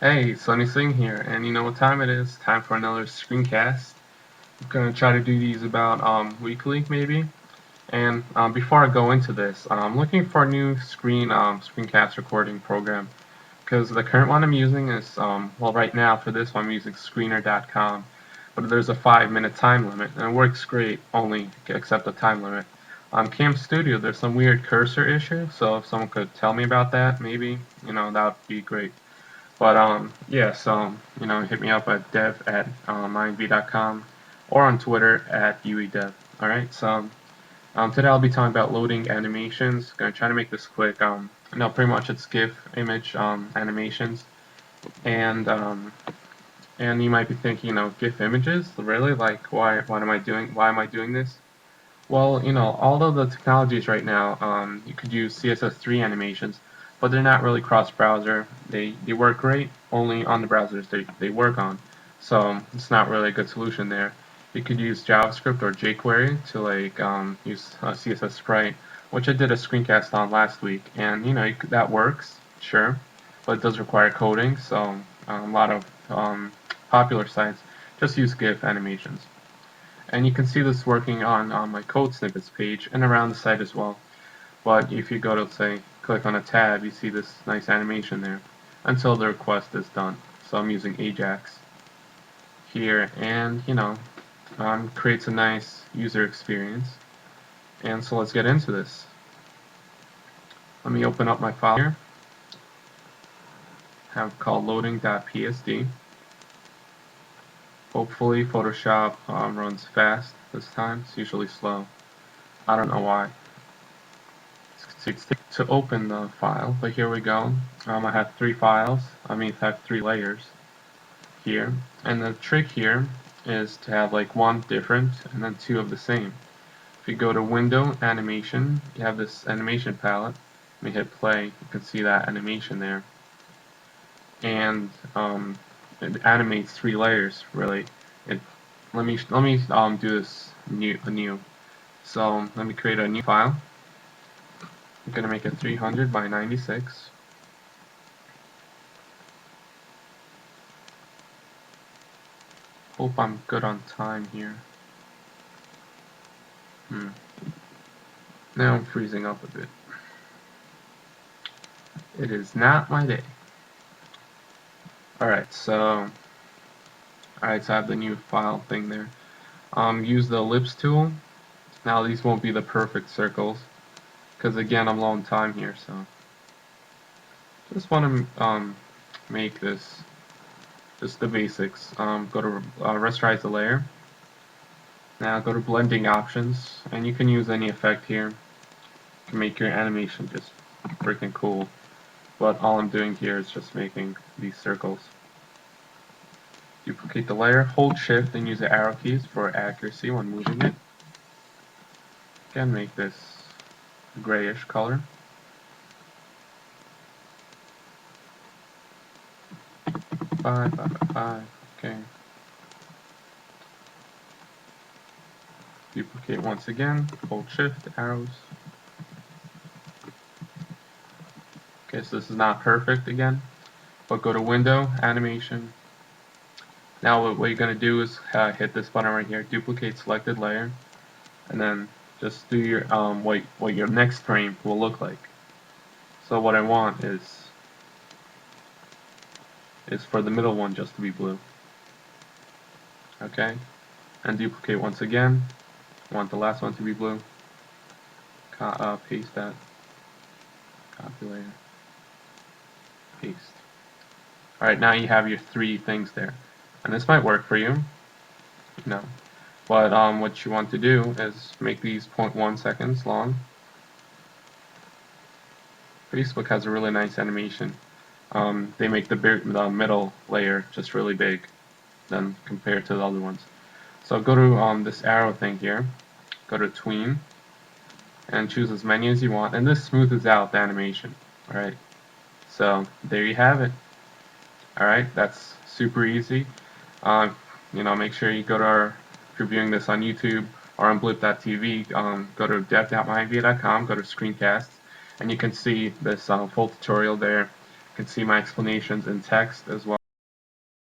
Hey, Sunny Singh here, and you know what time it is? Time for another screencast. I'm gonna try to do these about weekly, maybe. And before I go into this, I'm looking for a new screencast recording program because the current one I'm using is well, right now for this one I'm using Screener.com, but there's a 5-minute time limit, and it works great only except the time limit. Cam Studio, there's some weird cursor issue, so if someone could tell me about that, maybe that would be great. But yeah, so hit me up at dev@mindv.com or on Twitter at UEDev. All right, so today I'll be talking about loading animations. Gonna try to make this quick. No, pretty much it's GIF image animations, and um, and you might be thinking, GIF images, really? Like, why am I doing this? Well, all of the technologies right now, you could use CSS3 animations, but they're not really cross-browser. They work great only on the browsers they work on, so it's not really a good solution there. You could use JavaScript or jQuery to use CSS Sprite, which I did a screencast on last week, and that works, sure, but it does require coding, so a lot of popular sites just use GIF animations. And you can see this working on my code snippets page and around the site as well. But if you go to, say, click on a tab, you see this nice animation there until the request is done. So I'm using Ajax here, and creates a nice user experience. And so let's get into this. Let me open up my file here. Have called loading.psd. Hopefully Photoshop runs fast this time. It's usually slow. I don't know why. To open the file, but here we go. I have three files, I have three layers here, and the trick here is to have like one different and then two of the same. If you go to Window, Animation, you have this animation palette. Let me hit play, you can see that animation there. And it animates three layers, really. It, let me do this anew. So let me create a new file. I'm going to make it 300 by 96. Hope I'm good on time here. Now I'm freezing up a bit. It is not my day. Alright, so I have the new file thing there. Use the ellipse tool. Now these won't be the perfect circles, because again I'm low on time here, so just want to make this just the basics. Go to rasterize the layer. Now go to blending options, and you can use any effect here to make your animation just freaking cool. But all I'm doing here is just making these circles. Duplicate the layer, hold shift and use the arrow keys for accuracy when moving it. Again, make this grayish color. Five, okay. Duplicate once again, hold shift, arrows. Okay, so this is not perfect again, but go to Window, Animation. Now what you're going to do is hit this button right here, duplicate selected layer, and then just do your what your next frame will look like. So what I want is for the middle one just to be blue. Okay, and duplicate once again. I want the last one to be blue. Paste that. Copy layer. Paste. Alright, now you have your three things there. And this might work for you. But what you want to do is make these 0.1 seconds long. Facebook has a really nice animation. They make the middle layer just really big than compared to the other ones. So go to this arrow thing here, go to tween, and choose as many as you want, and this smoothes out the animation. Alright, so there you have it. Alright, that's super easy. Make sure you go to if you're viewing this on YouTube or on blip.tv, go to dev.mindv.com, go to screencasts, and you can see this full tutorial there. can see my explanations in text as well.